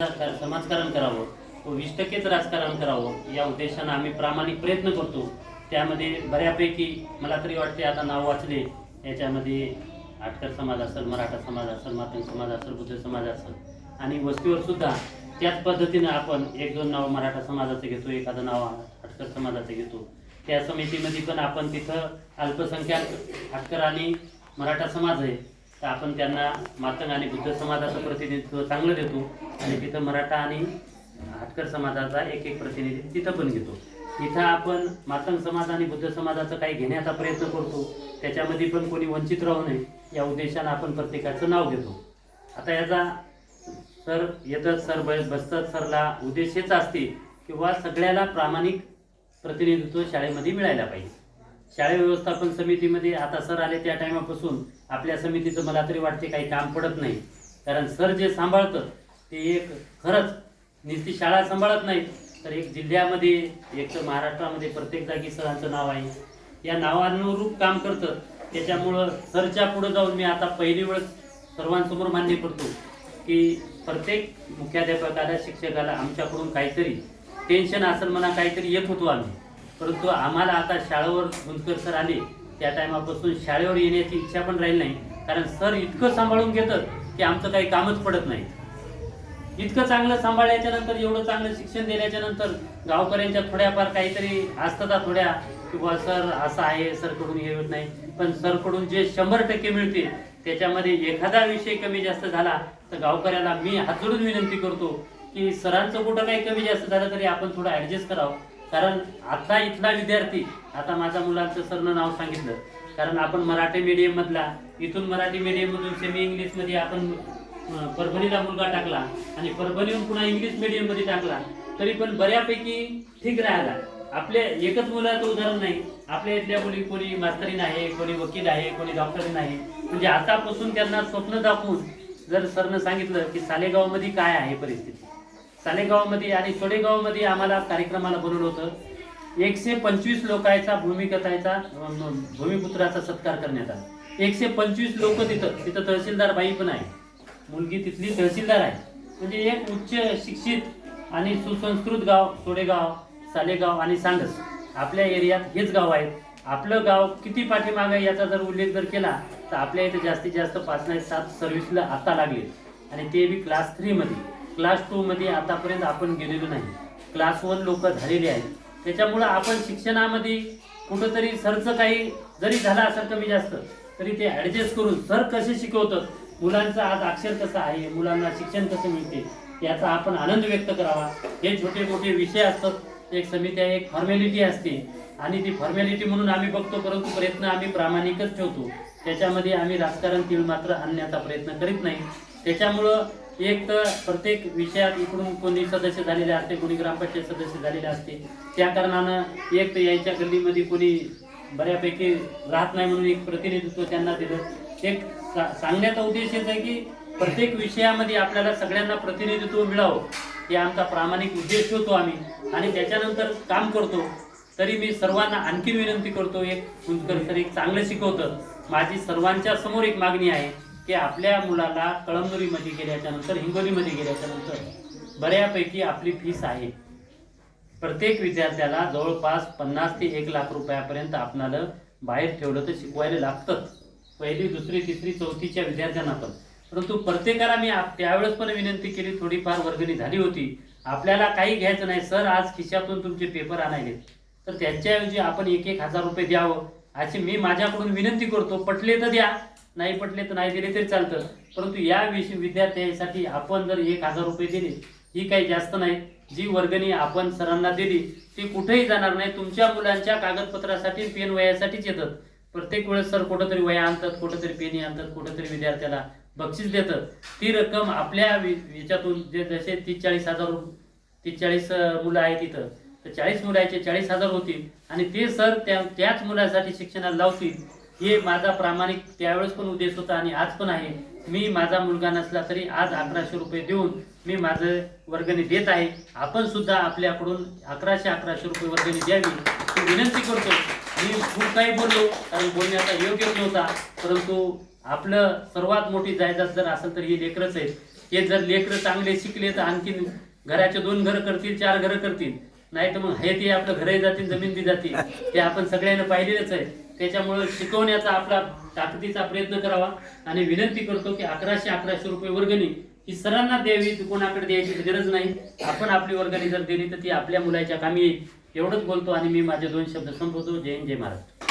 समाजकारण करावं व 20%च राजकारण करावं या उद्देशाने आम्ही प्रामाणिक प्रयत्न करतो। त्यामध्ये बऱ्यापैकी मला तरी वाटते आता नाव वाचले याच्यामध्ये आटकर समाज असेल, मराठा समाज असेल, मातंग समाज असेल, बुद्ध समाज असेल आणि वस्तीवर सुद्धा त्याच पद्धतीने आपण एक दोन नाव मराठा समाजाचं घेतो, एखादं नाव आटकर समाजाचं घेतो। त्या समितीमध्ये पण आपण तिथं अल्पसंख्याक आटकर आणि मराठा समाज आहे तर आपण त्यांना मातंग आणि बुद्ध समाजाचं प्रतिनिधित्व चांगलं देतो आणि तिथं मराठा आणि आटकर समाजाचा एक एक प्रतिनिधी तिथं पण घेतो। इथं आपण मातंग समाज आणि बुद्ध समाजाचं काही घेण्याचा प्रयत्न करतो, त्याच्यामध्ये पण कोणी वंचित राहू नये या उद्देशाने आपण प्रत्येकाचं नाव घेतो। आता याचा सर येतात सर बसतात सरला उद्देश हेच असते किंवा सगळ्याला प्रामाणिक प्रतिनिधित्व शाळेमध्ये मिळायला पाहिजे। शाळे व्यवस्थापन समितीमध्ये आता सर आले त्या टायमापासून आपल्या समितीचं मला तरी वाटते काही काम पडत नाही, कारण सर जे सांभाळतं ते एक खरंच नुसती शाळा सांभाळत नाही तर एक जिल्ह्यामध्ये एक तर महाराष्ट्रामध्ये प्रत्येक जागी सरांचं नाव आहे, या नावानुरूप काम करतं। त्याच्यामुळं सरच्या पुढे जाऊन मी आता पहिली वेळ सर्वांसमोर मान्य करतो की प्रत्येक मुख्याध्यापकाला शिक्षकाला आमच्याकडून काहीतरी टेन्शन असेल म्हणा, काहीतरी येत होतो आम्ही, परंतु आम्हाला आता शाळेवर गुंजकर सर आले त्या टायमापासून शाळेवर येण्याची इच्छा पण राहील नाही, कारण सर इतकं सांभाळून घेतात की आमचं काही कामच पडत नाही। इतकं चांगलं सांभाळल्याच्या नंतर, एवढं चांगलं शिक्षण दिल्याच्या नंतर गावकऱ्यांच्या थोड्याफार काहीतरी असतात थोड्या किंवा सर असं आहे सरकडून हे होत नाही, पण सरकडून जे 100% मिळते त्याच्यामध्ये एखादा विषय कमी जास्त झाला तर गावकऱ्याला मी हात जोडून विनंती करतो की सरांचं कुठं काही कमी जास्त झालं तरी आपण थोडं ॲडजस्ट करावं। कारण आता इथला विद्यार्थी, आता माझ्या मुलांचं सरनं नाव सांगितलं, कारण आपण मराठी मीडियम मधला इथून मराठी मीडियम मधून सेमी इंग्लिश मध्ये आपण परभणीला मुलगा टाकला आणि परभणीहून पुन्हा इंग्लिश मीडियम मध्ये टाकला तरी पण बऱ्यापैकी ठीक राहिला। आपले एकच मुलाचं उदाहरण नाही, आपल्या इथल्या मुली कोणी मास्तरीन आहे, कोणी वकील आहे, कोणी डॉक्टरीन आहे, म्हणजे आतापासून त्यांना स्वप्न दाखवून जर सरनं सांगितलं की सालेगावमध्ये काय आहे परिस्थिती, सालेगावमध्ये आणि सोडेगावमध्ये आम्हाला कार्यक्रमाला बोलवलं होतं। 125 लोकांचा भूमिपुत्राचा सत्कार करण्यात आला। 125 लोक तिथं तहसीलदार बाई पण आहे, मुलगी तिथली तहसीलदार आहे, म्हणजे एक उच्च शिक्षित आणि सुसंस्कृत गाव सोडेगाव, सालेगाव आणि सांगस आपल्या एरियात हेच गाव आहेत। आपलं गाव किती पाठीमागे याचा जर उल्लेख जर केला तर आपल्या इथे जास्तीत जास्त 5 नाही 7 सर्व्हिसला आता लागले आणि ते बी क्लास 3 मध्ये, क्लास 2 मध्ये आतापर्यंत आपण गेलेलो नाही, क्लास 1 लोक झालेले आहेत। त्याच्यामुळं आपण शिक्षणामध्ये कुठंतरी सरचं काही जरी झालं असेल कमी जास्त तरी ते ॲडजस्ट करून सर कसे शिकवतात, मुलांचं आज अक्षर कसं आहे, मुलांना शिक्षण कसं मिळते याचा आपण आनंद व्यक्त करावा। हे छोटे मोठे विषय असतात, एक समिती आहे, एक फॉर्मॅलिटी असते आणि ती फॉर्मॅलिटी म्हणून आम्ही बघतो, परंतु प्रयत्न आम्ही प्रामाणिकच ठेवतो, त्याच्यामध्ये आम्ही राजकारण तीळ मात्र आणण्याचा प्रयत्न करीत नाही। त्याच्यामुळं एक तर प्रत्येक विषयात इकडून कोणी सदस्य झालेले असते, कोणी ग्रामपंचायत सदस्य झालेले असते, त्या कारणानं एक तर यायच्या गल्लीमध्ये कोणी बऱ्यापैकी राहत नाही म्हणून एक प्रतिनिधित्व त्यांना दिलं। एक सांगण्याचा उद्देश हेच आहे की प्रत्येक विषयामध्ये आपल्याला सगळ्यांना प्रतिनिधित्व मिळावं हे आमचा प्रामाणिक उद्देश ठेवतो आम्ही आणि त्याच्यानंतर काम करतो। तरी मी सर्वांना आणखी विनंती करतो, एक गुंजकर सर एक चांगलं शिकवतं, माझी सर्वांच्या समोर एक मागणी आहे की आपल्या मुलाला कळमनुरीमध्ये गेल्याच्या नंतर, हिंगोलीमध्ये गेल्याच्या नंतर बऱ्यापैकी आपली फीस आहे, प्रत्येक विद्यार्थ्याला जवळपास 50 ते 1 लाख रुपयापर्यंत आपणाला बाहेर ठेवलं तर शिकवायला लागतं, पहिली दुसरी तिसरी चौथीच्या विद्यार्थ्यांना पण। परंतु प्रत्येकाला मी त्यावेळेस पण विनंती केली, थोडीफार वर्गणी झाली होती, आपल्याला काही घ्यायचं नाही सर, आज खिशातून तुमचे पेपर आणायले तर त्याच्याऐवजी आपण 1-1 हजार रुपये द्यावं अशी मी माझ्याकडून विनंती करतो। पटले तर द्या, नाही पटले तर नाही दिले तरी चालतं, परंतु या विद्यार्थ्यांसाठी आपण जर 1 हजार रुपये दिले ही काही जास्त नाही, जी वर्गणी आपण सरांना दिली ती कुठेही जाणार नाही, तुमच्या मुलांच्या कागदपत्रासाठी पेन वयासाठीच येतात। प्रत्येक वेळेस सर कुठंतरी वया आणतात, कुठंतरी पेनी आणतात, कुठंतरी विद्यार्थ्याला बक्षीस देतात, ती रक्कम आपल्या याच्यातून जे जसे 30-40 मुलं आहेत तिथं तर 40 मुलाचे 40 हजार होतील आणि ते सर त्याच मुलासाठी शिक्षणाला लावतील, हे माझा प्रामाणिक त्यावेळेस पण उद्देश होता आणि आज पण आहे। मी माझा मुलगा नसला तरी आज 1100 रुपये देऊन मी माझं वर्गणी देत आहे, आपण सुद्धा आपल्याकडून 1100 रुपये वर्गणी द्यावी ही विनंती करतो। मी खूप काही बोललो कारण बोलण्याचा योग्य नव्हता, परंतु आपलं सर्वात मोठी जायदाद जर असेल तर ही लेकरच आहेत, हे जर लेकरं चांगले शिकले तर आणखीन घराचे 2 घरं करतील, 4 घरं करतील. नाही तर मग हे ते आपलं घरही जातील, जमीन बी जातील. ते आपण सगळ्यांना पाहिलेलंच आहे. त्याच्यामुळं शिकवण्याचा आपला ताकदीचा प्रयत्न करावा आणि विनंती करतो की 1111 रुपये वर्गणी ही सर्वांना द्यावी, कोणाकडे द्यायची गरज नाही. आपण आपली वर्गणी जर दिली तर ती आपल्या मुलाच्या कामी येईल. एवढंच बोलतो आणि मी माझे 2 शब्द संपवतो. जय हिंद, जय महाराष्ट्र.